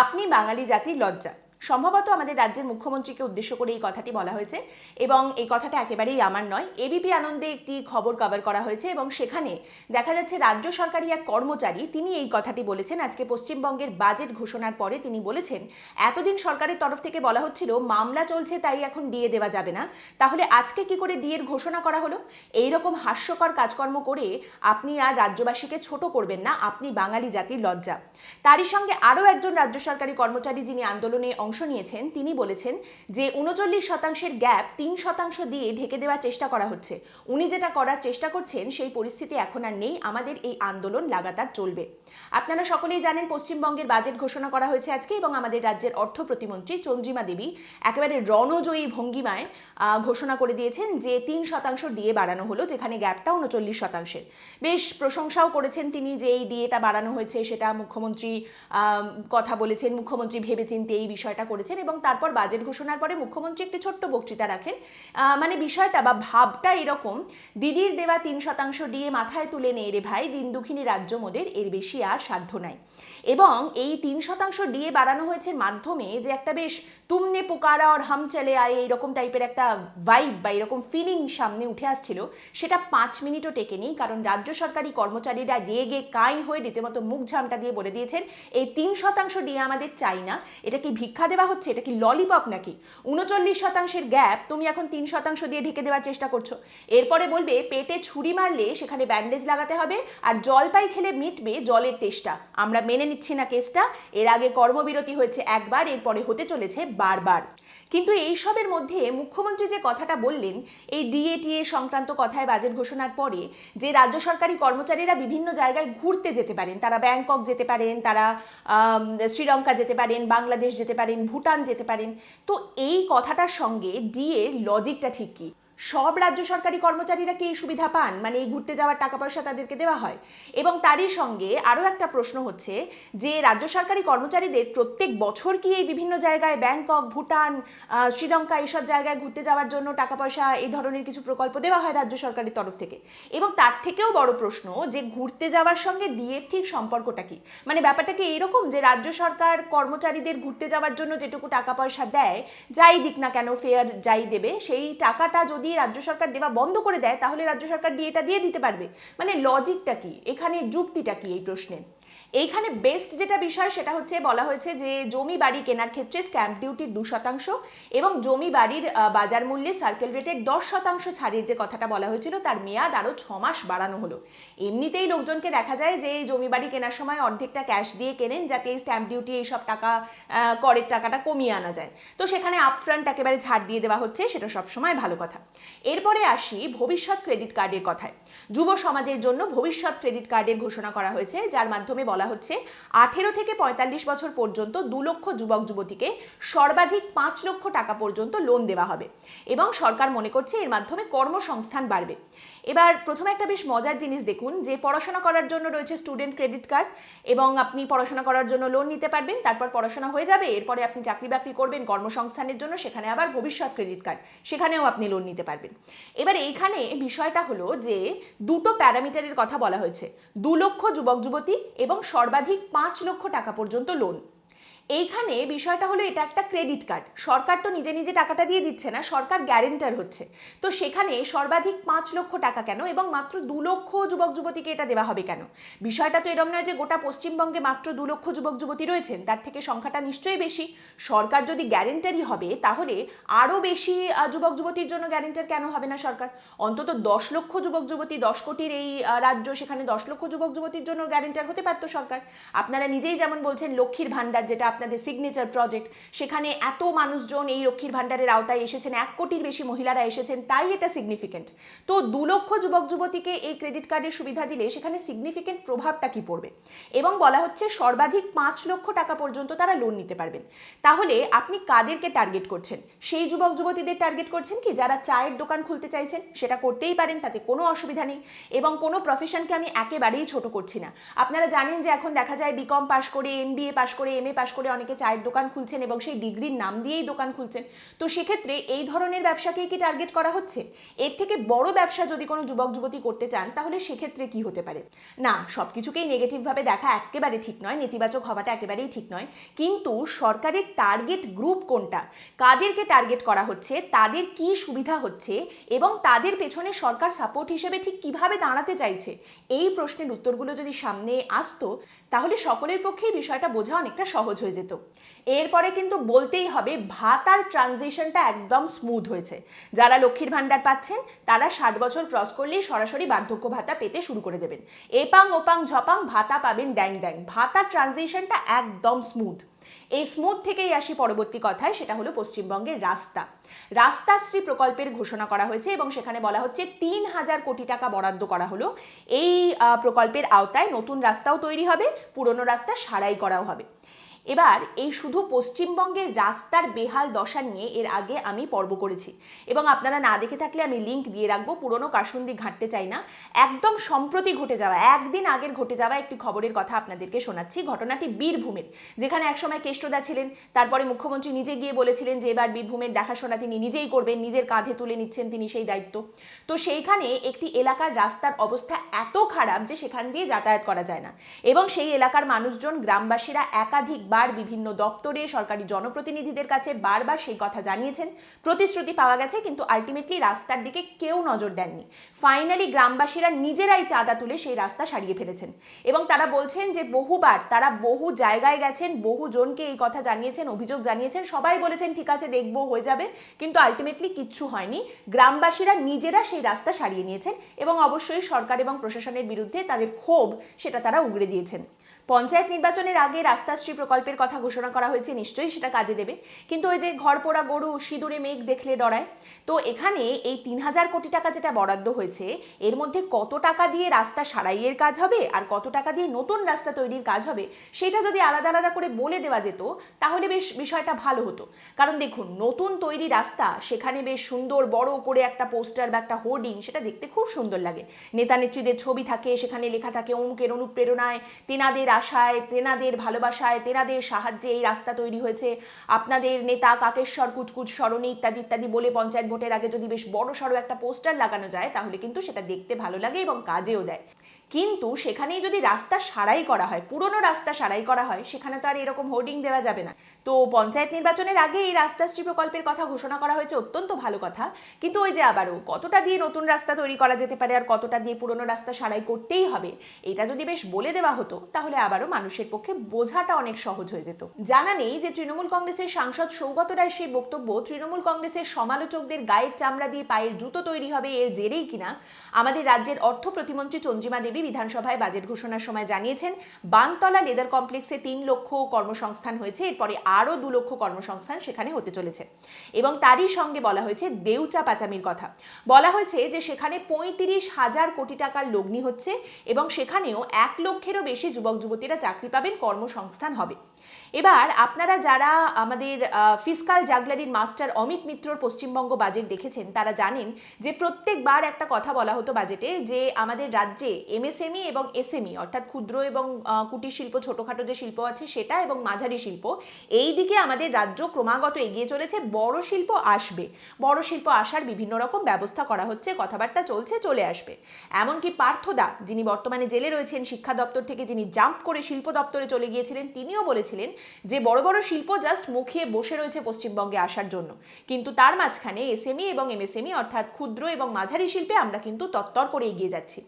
আপনি বাঙালি জাতির লজ্জা। সম্ভবত আমাদের রাজ্যের মুখ্যমন্ত্রীকে উদ্দেশ্য করে এই কথাটি বলা হয়েছে এবং এই কথাটা একেবারেই আমার নয়। এবিপি আনন্দে একটি খবর কভার করা হয়েছে এবং সেখানে দেখা যাচ্ছে রাজ্য সরকারি এক কর্মচারী তিনি এই কথাটি বলেছেন। আজকে পশ্চিমবঙ্গের বাজেট ঘোষণার পরে তিনি বলেছেন, এতদিন সরকারের তরফ থেকে বলা হচ্ছিল মামলা চলছে তাই এখন ডিএ দেওয়া যাবে না, তাহলে আজকে কি করে ডিএর ঘোষণা করা হলো? এইরকম হাস্যকর কাজকর্ম করে আপনি আর রাজ্যবাসীকে ছোট করবেন না, আপনি বাঙালি জাতির লজ্জা। তারই সঙ্গে আরও একজন রাজ্য সরকারি কর্মচারী যিনি আন্দোলনে অংশ নিয়েছেন তিনি বলেছেন যে 39% গ্যাপ 3% দিয়ে ঢেকে দেওয়ার চেষ্টা করা হচ্ছে। উনি যেটা করার চেষ্টা করছেন সেই পরিস্থিতি এখন আর নেই, আমাদের এই আন্দোলন লাগাতার চলবে। আপনারা সকলেই জানেন পশ্চিমবঙ্গের বাজেট ঘোষণা করা হয়েছে আজকে এবং আমাদের রাজ্যের অর্থ প্রতিমন্ত্রী চন্দ্রিমা দেবী একেবারে রণজয়ী ভঙ্গিমায় ঘোষণা করে দিয়েছেন যে 3% ডিএ বাড়ানো হলো, যেখানে গ্যাপটা 39%। বেশ প্রশংসাও করেছেন তিনি যে এই ডিএটা বাড়ানো হয়েছে, সেটা মুখ্যমন্ত্রী কথা বলেছেন, মুখ্যমন্ত্রী ভেবেচিন্তে এই বিষয়টা করেছেন এবং তারপর বাজেট ঘোষণার পরে মুখ্যমন্ত্রী একটি ছোট্ট বক্তৃতা রাখেন। মানে বিষয়টা বা ভাবটা এরকম, দিদির দেওয়া 3% ডিএ মাথায় তুলে নেই রে ভাই, দিন দুঃখিনী রাজ্য মোদের এর বেশি আর সাধ্য নাই। এবং এই 3% ডিএ বাড়ানো হয়েছে মাধ্যমে যে একটা বেশ তুমনে পোকারা আর হাম চলে আয় এইরকম টাইপের একটা ভাইব বা এরকম ফিলিং সামনে উঠে আসছিল, সেটা 5 মিনিটও টেকেনি। কারণ রাজ্য সরকারি কর্মচারীরা রেগে কাইন হয়ে রীতিমতো মুখ ঝামটা দিয়ে বলে দিয়েছেন এই 3% ডিএ আমাদের চাই না। এটা কি ভিক্ষা দেওয়া হচ্ছে? এটা কি ললিপপ নাকি? 39%-এর গ্যাপ তুমি এখন 3% দিয়ে ঢেকে দেওয়ার চেষ্টা করছো। এরপরে বলবে পেটে ছুরি মারলে সেখানে ব্যান্ডেজ লাগাতে হবে আর জলপাই খেলে মিটবে জলের তেষ্টা। আমরা মেনে নিচ্ছি না কেসটা। এর আগে কর্মবিরতি হয়েছে একবার, এরপরে হতে চলেছে বারবার। কিন্তু এই সবের মধ্যে মুখ্যমন্ত্রী যে কথাটা বললেন এই ডিএটিএ সংক্রান্ত কথায় বাজেট ঘোষণার পরে, যে রাজ্য সরকারি কর্মচারীরা বিভিন্ন জায়গায় ঘুরতে যেতে পারেন, তারা ব্যাংকক যেতে পারেন, তারা শ্রীলঙ্কা যেতে পারেন, বাংলাদেশ যেতে পারেন, ভুটান যেতে পারেন, তো এই কথাটার সঙ্গে ডিএ লজিকটা ঠিক কি? সব রাজ্য সরকারি কর্মচারীরা কি এই সুবিধা পান? মানে এই ঘুরতে যাওয়ার টাকা পয়সা তাদেরকে দেওয়া হয়? এবং তারই সঙ্গে আরও একটা প্রশ্ন হচ্ছে যে রাজ্য সরকারি কর্মচারীদের প্রত্যেক বছর কি এই বিভিন্ন জায়গায় ব্যাংকক, ভুটান, শ্রীলঙ্কা এইসব জায়গায় ঘুরতে যাওয়ার জন্য টাকা পয়সা এই ধরনের কিছু প্রকল্প দেওয়া হয় রাজ্য সরকারের তরফ থেকে? এবং তার থেকেও বড় প্রশ্ন যে ঘুরতে যাওয়ার সঙ্গে ডিএর ঠিক সম্পর্কটা কি? মানে ব্যাপারটা কি এরকম যে রাজ্য সরকার কর্মচারীদের ঘুরতে যাওয়ার জন্য যেটুকু টাকা পয়সা দেয়, যাই দিক না কেন, ফেয়ার যাই দেবে, সেই টাকাটা যদি রাজ্য সরকার দেওয়া বন্ধ করে দেয় তাহলে রাজ্য সরকার ডিএটা দিয়ে দিতে পারবে? মানে লজিকটা কি এখানে, যুক্তিটা কি এই প্রশ্নে? এইখানে বেস্ট যেটা বিষয় সেটা হচ্ছে বলা হয়েছে যে জমি বাড়ি কেনার ক্ষেত্রে স্ট্যাম্প ডিউটির 2% এবং জমি বাড়ির বাজার মূল্যে সার্কেল রেটের 10% ছাড়ের যে কথাটা বলা হয়েছিল তার মেয়াদ আরও 6 মাস বাড়ানো হলো। এমনিতেই লোকজনকে দেখা যায় যে জমি বাড়ি কেনার সময় অর্ধেকটা ক্যাশ দিয়ে কেনেন যাতে এই স্ট্যাম্প ডিউটি এইসব টাকা করের টাকাটা কমিয়ে আনা যায়, তো সেখানে আপফ্রন্ট একেবারে ছাড় দিয়ে দেওয়া হচ্ছে, সেটা সবসময় ভালো কথা। এরপরে আসি ভবিষ্যৎ ক্রেডিট কার্ডের কথায়। যুব সমাজের জন্য ভবিষ্যৎ ক্রেডিট কার্ডের ঘোষণা করা হয়েছে, যার মাধ্যমে বলা হচ্ছে 18 থেকে 45 বছর পর্যন্ত 2 লক্ষ যুবক যুবতীকে সর্বাধিক 5 লক্ষ টাকা পর্যন্ত লোন দেওয়া হবে এবং সরকার মনে করছে এর মাধ্যমে কর্মসংস্থান বাড়বে। এবার প্রথমে একটা বেশ মজার জিনিস দেখুন যে পড়াশোনা করার জন্য রয়েছে স্টুডেন্ট ক্রেডিট কার্ড এবং আপনি পড়াশোনা করার জন্য লোন নিতে পারবেন, তারপর পড়াশোনা হয়ে যাবে, এরপরে আপনি চাকরি বাকরি করবেন কর্মসংস্থানের জন্য, সেখানে আবার ভবিষ্যৎ ক্রেডিট কার্ড, সেখানেও আপনি লোন নিতে পারবেন। এবার এইখানে বিষয়টা হলো যে দুটো প্যারামিটারের কথা বলা হয়েছে, 2 লক্ষ যুবক যুবতী এবং সর্বাধিক 5 লক্ষ টাকা পর্যন্ত লোন। এইখানে বিষয়টা হলো এটা একটা ক্রেডিট কার্ড, সরকার তো নিজে নিজে টাকাটা দিয়ে দিচ্ছে না, সরকার গ্যারেন্টার হচ্ছে, তো সেখানে সর্বাধিক 5 লক্ষ টাকা কেন এবং মাত্র 2 লক্ষ যুবক যুবতীকে এটা দেওয়া হবে কেন? বিষয়টা তো এরকম নয় যে গোটা পশ্চিমবঙ্গে মাত্র 2 লক্ষ যুবক যুবতী রয়েছেন, তার থেকে সংখ্যাটা নিশ্চয়ই বেশি। সরকার যদি গ্যারেন্টারই হবে তাহলে আরও বেশি যুবক যুবতীর জন্য গ্যারেন্টার কেন হবে না সরকার? অন্তত 10 লক্ষ যুবক যুবতী, 10 কোটির এই রাজ্য, সেখানে 10 লক্ষ যুবক যুবতীর জন্য গ্যারেন্টার হতে পারতো সরকার। আপনারা নিজেই যেমন বলছেন লক্ষ্মীর ভান্ডার যেটা আপনাদের সিগনেচার প্রজেক্ট, সেখানে এত মানুষজন এই লক্ষ্মীর ভান্ডারের আওতায় এসেছেন, 1 কোটির বেশি মহিলারা এসেছেন, তাই এটা সিগনিফিকেন্ট। তো 2 লক্ষ যুবক যুবতীকে এই ক্রেডিট কার্ডের সুবিধা দিলে সেখানে সিগনিফিকেন্ট প্রভাবটা কি পড়বে? এবং বলা হচ্ছে সর্বাধিক 5 লক্ষ টাকা পর্যন্ত তারা লোন নিতে পারবেন। তাহলে আপনি কাদেরকে টার্গেট করছেন? সেই যুবক যুবতীদের টার্গেট করছেন কি যারা চায়ের দোকান খুলতে চাইছেন, সেটা করতেই পারেন, তাতে কোনো অসুবিধা নেই। এবং কোনো প্রফেশনকে আমি একেবারেই ছোট করছি না। আপনারা জানেন যে এখন দেখা যায় বিকম পাশ করে, MBA পাশ করে, MA পাশ করে করে অনেকে চায়ের দোকান খুলছেন এবং সেই ডিগ্রির নাম দিয়েই দোকান খুলছেন। তো সেক্ষেত্রে এই ধরনের ব্যবসাকেই কি টার্গেট করা হচ্ছে? এর থেকে বড় ব্যবসা যদি কোনো যুবক যুবতী করতে চান তাহলে সেক্ষেত্রে কি হতে পারে? না, সবকিছুকেই নেগেটিভভাবে দেখা একেবারে ঠিক নয়, নেতিবাচক হওয়াটা একেবারেই ঠিক নয়, কিন্তু সরকারের টার্গেট গ্রুপ কোনটা, কাদেরকে টার্গেট করা হচ্ছে, তাদের কি সুবিধা হচ্ছে এবং তাদের পেছনে সরকার সাপোর্ট হিসেবে ঠিক কিভাবে দাঁড়াতে চাইছে, এই প্রশ্নের উত্তরগুলো যদি সামনে আসতো তাহলে সকলের পক্ষেই বিষয়টা বোঝা অনেকটা সহজ হয়ে যেত। এরপরে কিন্তু বলতেই হবে ভাতার ট্রানজিশনটা একদম স্মুথ হয়েছে। যারা লক্ষ্মীর ভান্ডার পাচ্ছেন তারা 60 বছর ক্রস করলেই সরাসরি বার্ধক্য ভাতা পেতে শুরু করে দেবেন। এপাং ওপাং ঝপাং ভাতা পাবেন ড্যাং ড্যাং। ভাতার ট্রানজিশনটা একদম স্মুথ। এই স্মুথ থেকেই আসি পরবর্তী কথায়, সেটা হলো পশ্চিমবঙ্গের রাস্তাশ্রী প্রকল্পের ঘোষণা করা হয়েছে এবং সেখানে বলা হচ্ছে 3000 কোটি টাকা বরাদ্দ করা হলো। এই প্রকল্পের আওতায় নতুন রাস্তাও তৈরি হবে, পুরনো রাস্তা সারাই করাও হবে। এবার এই শুধু পশ্চিমবঙ্গের রাস্তার বেহাল দশা নিয়ে এর আগে আমি পর্ব করেছি এবং আপনারা না দেখে থাকলে আমি লিঙ্ক দিয়ে রাখবো, পুরনো কাসুন্দি ঘাঁটতে চাই না। একদম সম্প্রতি ঘটে যাওয়া, একদিন আগের ঘটে যাওয়া একটি খবরের কথা আপনাদেরকে শোনাচ্ছি। ঘটনাটি বীরভূমের, যেখানে একসময় কেষ্টদা ছিলেন, তারপরে মুখ্যমন্ত্রী নিজে গিয়ে বলেছিলেন যে এবার বীরভূমের দেখাশোনা তিনি নিজেই করবেন, নিজের কাঁধে তুলে নিচ্ছেন তিনি সেই দায়িত্ব। তো সেইখানে একটি এলাকার রাস্তার অবস্থা এত খারাপ যে সেখান দিয়ে যাতায়াত করা যায় না এবং সেই এলাকার মানুষজন, গ্রামবাসীরা একাধিকবার বিভিন্ন দপ্তরে, সরকারি জনপ্রতিনিধিদের কাছে বারবার সেই কথা জানিয়েছেন, প্রতিশ্রুতি পাওয়া গেছে, কিন্তু আলটিমেটলি রাস্তার দিকে কেউ নজর দেননি। ফাইনালি গ্রামবাসীরা নিজেরাই চাঁদা তুলে সেই রাস্তা সারিয়ে ফেলেছেন এবং তারা বলছেন যে বহুবার তারা বহু জায়গায় গেছেন, বহু জনকে এই কথা জানিয়েছেন, অভিযোগ জানিয়েছেন, সবাই বলেছেন ঠিক আছে দেখবো, হয়ে যাবে, কিন্তু আলটিমেটলি কিচ্ছু হয়নি। গ্রামবাসীরা নিজেরা সেই রাস্তা সারিয়ে নিয়েছেন এবং অবশ্যই সরকার এবং প্রশাসনের বিরুদ্ধে তাদের ক্ষোভ সেটা তারা উগড়ে দিয়েছেন। পঞ্চায়েত নির্বাচনের আগে রাস্তাশ্রী প্রকল্পের কথা ঘোষণা করা হয়েছে, নিশ্চয়ই সেটা কাজে দেবে, কিন্তু ওই যে ঘর পোড়া গরু সিঁদুরে মেঘ দেখলে ডরায়। তো এখানে এই 3000 কোটি টাকা যেটা বরাদ্দ হয়েছে এর মধ্যে কত টাকা দিয়ে রাস্তা সারাইয়ের কাজ হবে আর কত টাকা দিয়ে নতুন রাস্তা তৈরির কাজ হবে সেটা যদি আলাদা আলাদা করে বলে দেওয়া যেত তাহলে বেশ বিষয়টা ভালো হতো। কারণ দেখুন, নতুন তৈরি রাস্তা, সেখানে বেশ সুন্দর বড় করে একটা পোস্টার বা একটা হোর্ডিং, সেটা দেখতে খুব সুন্দর লাগে। নেতা নেত্রীদের ছবি থাকে, সেখানে লেখা থাকে অমুকের অনুপ্রেরণায়, তেনাদের আশায়, তেনাদের ভালোবাসায়, তেনাদের সাহায্যে এই রাস্তা তৈরি হয়েছে, আপনাদের নেতা কাকেশ্বর কুচকুচ সরণি ইত্যাদি ইত্যাদি বলে পঞ্চায়েত ভোটের আগে যদি বেশ বড় সড়ো একটা পোস্টার লাগানো যায় তাহলে কিন্তু সেটা দেখতে ভালো লাগে এবং কাজেও দেয়। কিন্তু সেখানেই যদি রাস্তা সারাই করা হয়, পুরনো রাস্তা সারাই করা হয়, সেখানে তো আর এরকম হোর্ডিং দেওয়া যাবে না। তো পঞ্চায়েত নির্বাচনের আগে এই রাস্তাশ্রী প্রকল্পের কথা ঘোষণা করা হয়েছে, অত্যন্ত ভালো কথা, কিন্তু ওই যে আবারও কতটা দিয়ে নতুন রাস্তা তৈরি করা যেতে পারে আর কতটা দিয়ে পুরনো রাস্তা সারাই করতেই হবে, এটা যদি বেশ বলে দেওয়া হতো তাহলে আবারও মানুষের পক্ষে বোঝাটা অনেক সহজ হয়ে যেত। জানা নেই যে তৃণমূল কংগ্রেসের সাংসদ সৌগত রায়ের সেই বক্তব্য তৃণমূল কংগ্রেসের সমালোচকদের গায়ের চামড়া দিয়ে পায়ের জুতো তৈরি হবে এর জেরেই কিনা আমাদের রাজ্যের অর্থ প্রতিমন্ত্রী চন্দ্রিমা দেবী বিধানসভায় বাজেট ঘোষণার সময় জানিয়েছেন বানতলা লেদার কমপ্লেক্সে 3 লক্ষ কর্মসংস্থান হয়েছে, এরপরে আরও 2 লক্ষ কর্মসংস্থান সেখানে হতে চলেছে এবং তারই সঙ্গে বলা হয়েছে দেউচা পাচামির কথা। বলা হয়েছে যে সেখানে 35,000 কোটি টাকার লগ্নি হচ্ছে এবং সেখানেও 1 লক্ষেরও বেশি যুবক যুবতীরা চাকরি পাবেন, কর্মসংস্থান হবে। এবার আপনারা যারা আমাদের ফিসকাল জাগলারির মাস্টার অমিত মিত্রর পশ্চিমবঙ্গ বাজেট দেখেছেন তারা জানেন যে প্রত্যেকবার একটা কথা বলা হতো বাজেটে যে আমাদের রাজ্যে এমএসএমই এবং এসএমই অর্থাৎ ক্ষুদ্র এবং কুটির শিল্প, ছোটখাটো যে শিল্প আছে সেটা এবং মাঝারি শিল্প, এই দিকে আমাদের রাজ্য ক্রমাগত এগিয়ে চলেছে, বড় শিল্প আসবে, বড় শিল্প আসার বিভিন্ন রকম ব্যবস্থা করা হচ্ছে, কথাবার্তা চলছে, চলে আসবে। এমনকি পার্থদা, যিনি বর্তমানে জেলে রয়েছেন, শিক্ষা দপ্তর থেকে যিনি জাম্প করে শিল্প দপ্তরে চলে গিয়েছিলেন, তিনিও বলেছিলেন যে বড় বড় শিল্প জাস্ট মুখিয়ে বসে রয়েছে পশ্চিমবঙ্গে আসার জন্য, কিন্তু তার মাঝখানে এসএমই এবং এমএসএমই অর্থাৎ ক্ষুদ্র এবং মাঝারি শিল্পে আমরা কিন্তু তত্তর করে এগিয়ে যাচ্ছি।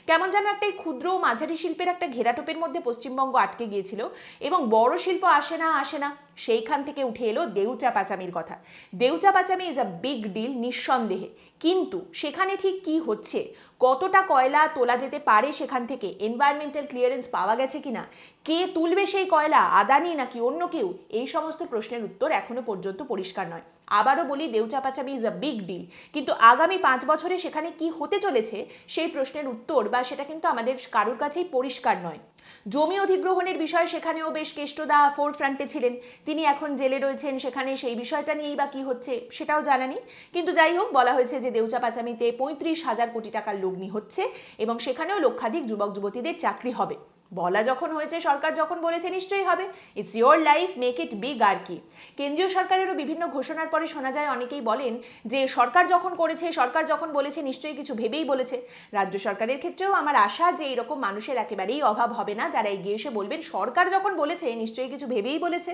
কেমন যেন একটা এই ক্ষুদ্র ও মাঝারি শিল্পের একটা ঘেরাটোপের মধ্যে পশ্চিমবঙ্গ আটকে গিয়েছিল এবং বড় শিল্প আসে না, সেইখান থেকে উঠে এলো দেউচা পাচামির কথা। Deucha পাচামি is a big deal নিঃসন্দেহে, কিন্তু সেখানে ঠিক কি হচ্ছে, কতটা কয়লা তোলা যেতে পারে সেখান থেকে, এনভায়রনমেন্টাল ক্লিয়ারেন্স পাওয়া গেছে কিনা, কে তুলবে সেই কয়লা, আদানি নাকি অন্য কেউ, এই সমস্ত প্রশ্নের উত্তর এখনো পর্যন্ত পরিষ্কার নয়। আবারও বলি, Deucha পাচামি is a big deal, কিন্তু আগামী 5 বছরে সেখানে কি হতে চলেছে সেই প্রশ্নের উত্তর বা সেটা কিন্তু আমাদের কারোর কাছেই পরিষ্কার নয়। জমি অধিগ্রহণের বিষয় সেখানেও বেশ কেষ্টদা ফোর ফ্রন্টে ছিলেন, তিনি এখন জেলে রয়েছেন, সেখানে সেই বিষয়টা নিয়েই বা কি হচ্ছে সেটাও জানা নেই, কিন্তু যাই হোক বলা হয়েছে যে দেউচা পাচামিতে 35,000 কোটি টাকার লগ্নি হচ্ছে এবং সেখানেও লক্ষাধিক যুবক যুবতীদের চাকরি হবে। বলা যখন হয়েছে, সরকার যখন বলেছে, নিশ্চয়ই হবে। It's your life, make it big. আর কি, কেন্দ্রীয় সরকারেরও বিভিন্ন ঘোষণার পরে শোনা যায় অনেকেই বলেন যে সরকার যখন করেছে, সরকার যখন বলেছে, নিশ্চয়ই কিছু ভেবেই বলেছে। রাজ্য সরকারের ক্ষেত্রেও আমার আশা যে এরকম মানুষের একেবারেই অভাব হবে না যারা এগিয়ে এসে বলবেন সরকার যখন বলেছে নিশ্চয়ই কিছু ভেবেই বলেছে।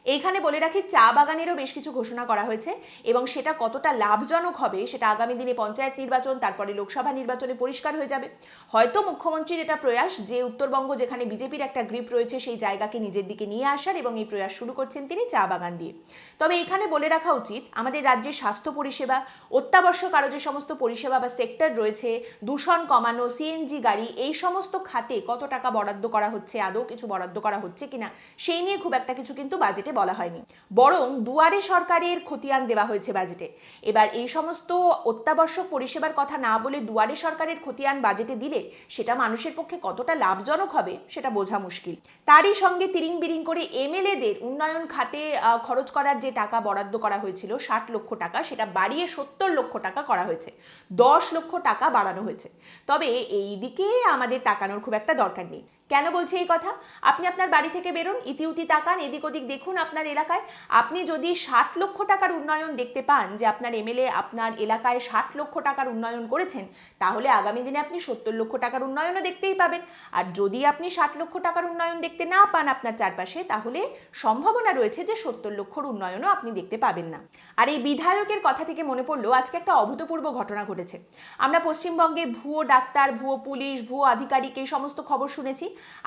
এইখানে বলে রাখি, চা বাগানেরও বেশ কিছু ঘোষণা করা হয়েছে এবং সেটা কতটা লাভজনক হবে সেটা আগামী দিনে পঞ্চায়েত নির্বাচন, তারপরে লোকসভা নির্বাচনে পরিষ্কার হয়ে যাবে। হয়তো মুখ্যমন্ত্রীর এটা প্রয়াস যে উত্তরবঙ্গ যেখানে বিজেপির একটা গ্রিপ রয়েছে সেই জায়গাকে নিজের দিকে নিয়ে আসার, এবং এই প্রয়াস শুরু করছেন তিনি চা বাগান দিয়ে। তবে এখানে বলে রাখা উচিত, আমাদের রাজ্যের স্বাস্থ্য পরিষেবা, অত্যাবশ্যক আরও যে সমস্ত পরিষেবা বা সেক্টর রয়েছে, দূষণ কমানো, সিএনজি গাড়ি, এই সমস্ত খাতে কত টাকা বরাদ্দ করা হচ্ছে, আদৌ কিছু বরাদ্দ করা হচ্ছে কিনা সেই নিয়ে খুব একটা কিছু কিন্তু বাজেটে বলা হয়নি। বরং দুয়ারে সরকারের খতিয়ান দেওয়া হয়েছে বাজেটে। এবার এই সমস্ত অত্যাবশ্যক পরিষেবার কথা না বলে দুয়ারে সরকারের খতিয়ান বাজেটে দিলে সেটা মানুষের পক্ষে কতটা লাভজনক হবে সেটা বোঝা মুশকিল। তারই সঙ্গে তিরিং বিরিং করে এমএলএদের উন্নয়ন খাতে খরচ করার যে টাকা বরাদ্দ করা হয়েছিল 60 লক্ষ টাকা, সেটা বাড়িয়ে 70 লক্ষ টাকা করা হয়েছে, 10 লক্ষ টাকা বাড়ানো হয়েছে। তবে এই দিকে আমাদের তাকানোর খুব একটা দরকার নেই। কেন বলছি এই কথা? আপনি আপনার বাড়ি থেকে বেরোন, ইতিউতি তাকান, এদিক ওদিক দেখুন আপনার এলাকায়। আপনি যদি 60 লক্ষ টাকার উন্নয়ন দেখতে পান, যে আপনার এমএলএ আপনার এলাকায় 60 লক্ষ টাকার উন্নয়ন করেছেন, তাহলে আগামী দিনে আপনি 70 লক্ষ টাকার উন্নয়নও দেখতেই পাবেন। আর যদি আপনি 60 লক্ষ টাকার উন্নয়ন দেখতে না পান আপনার চারপাশে, তাহলে সম্ভাবনা রয়েছে যে 70 লক্ষর উন্নয়নও আপনি দেখতে পাবেন না। আর এই বিধায়কের কথা থেকে মনে পড়লো, আজকে একটা অভূতপূর্ব ঘটনা ঘটেছে। আমরা পশ্চিমবঙ্গে ভুয়ো ডাক্তার, ভুয়ো পুলিশ, ভুয়ো আধিকারিক এই সমস্ত খবর শুনেছি।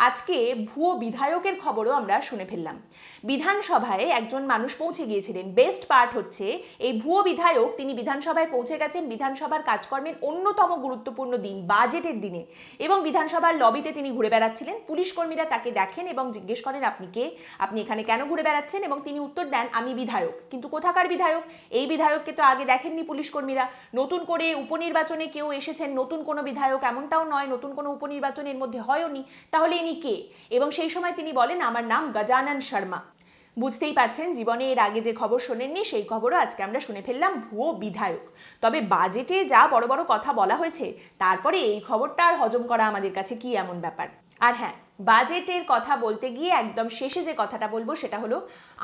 আজকে ভুয়ো বিধায়কের খবরও আমরা শুনে ফেললাম। বিধানসভায় একজন মানুষ পৌঁছে গিয়েছিলেন। বেস্ট পার্ট হচ্ছে, এই ভুয়ো বিধায়ক তিনি বিধানসভায় পৌঁছে গেছেন বিধানসভার কাজকর্মের অন্যতম গুরুত্বপূর্ণ দিন, বাজেটের দিনে, এবং বিধানসভার লবিতে তিনি ঘুরে বেড়াচ্ছিলেন। পুলিশ কর্মীরা তাকে দেখেন এবং জিজ্ঞেস করেন, আপনি কে, আপনি এখানে কেন ঘুরে বেড়াচ্ছেন? এবং তিনি উত্তর দেন, আমি বিধায়ক। কিন্তু কোথাকার বিধায়ক? এই বিধায়ককে তো আগে দেখেননি পুলিশ কর্মীরা। নতুন করে উপনির্বাচনে কেউ এসেছেন, নতুন কোনো বিধায়ক এমনটাও নয়, নতুন কোনো উপনির্বাচনের মধ্যে হয়নি, তাহলে ইনি কে? এবং সেই সময় তিনি বলেন, আমার নাম গজানন শর্মা। বুঝতেই পারছেন, জীবনে এর আগে যে খবর শোনেননি সেই খবরও আজকে আমরা শুনে ফেললাম, ভুয়ো বিধায়ক। তবে বাজেটে যা বড় বড় কথা বলা হয়েছে, তারপরে এই খবরটা আর হজম করা আমাদের কাছে কি এমন ব্যাপার? আর হ্যাঁ, বাজেটের কথা বলতে গিয়ে একদম শেষে যে কথাটা বলবো সেটা হলো,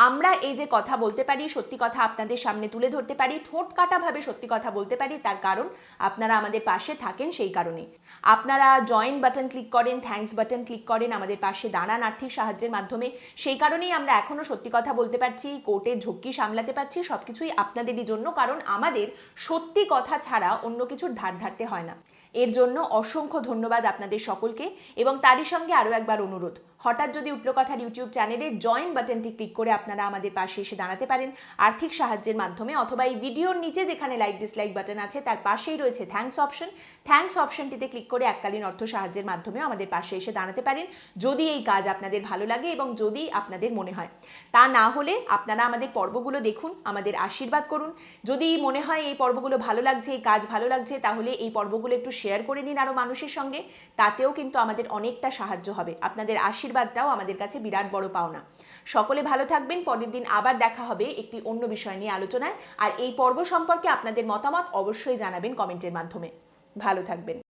আমরা এই যে কথা বলতে পারি, সত্যি কথা আপনাদের সামনে তুলে ধরতে পারি, ঠোঁট কাটাভাবে সত্যি কথা বলতে পারি, তার কারণ আপনারা আমাদের পাশে থাকেন। সেই কারণে আপনারা জয়েন বাটন ক্লিক করেন, থ্যাঙ্কস বাটন ক্লিক করেন, আমাদের পাশে দাঁড়ান আর্থিক সাহায্যের মাধ্যমে। সেই কারণেই আমরা এখনো সত্যি কথা বলতে পারছি, কোর্টের ঝক্কি সামলাতে পারছি, সবকিছুই আপনাদেরই জন্য। কারণ আমাদের সত্যি কথা ছাড়া অন্য কিছুর ধার ধারতে হয় না। এর জন্য অসংখ্য ধন্যবাদ আপনাদের সকলকে। এবং তারই সঙ্গে আরও একবার অনুরোধ, হঠাৎ যদি উঠলো কথার ইউটিউব চ্যানেলের জয়েন বাটনটি ক্লিক করে আপনারা আমাদের পাশে এসে দাঁড়াতে পারেন আর্থিক সাহায্যের মাধ্যমে, অথবা এই ভিডিওর নিচে যেখানে লাইক ডিসলাইক বাটন আছে তার পাশেই রয়েছে থ্যাঙ্কস অপশন। থ্যাঙ্কস অপশনটিতে ক্লিক করে এককালীন অর্থ সাহায্যের মাধ্যমেও আমাদের পাশে এসে দাঁড়াতে পারেন, যদি এই কাজ আপনাদের ভালো লাগে এবং যদি আপনাদের মনে হয়। তা না হলে আপনারা আমাদের পর্বগুলো দেখুন, আমাদের আশীর্বাদ করুন। যদি মনে হয় এই পর্বগুলো ভালো লাগছে, এই কাজ ভালো লাগছে, তাহলে এই পর্বগুলো একটু শেয়ার করে নিন আরও মানুষের সঙ্গে। তাতেও কিন্তু আমাদের অনেকটা সাহায্য হবে। আপনাদের আশীর্বাদটাও আমাদের কাছে বিরাট বড় পাওনা। সকলে ভালো থাকবেন। পরের দিন আবার দেখা হবে একটি অন্য বিষয় নিয়ে আলোচনায়। আর এই পর্ব সম্পর্কে আপনাদের মতামত অবশ্যই জানাবেন কমেন্টের মাধ্যমে। ভালো থাকবেন।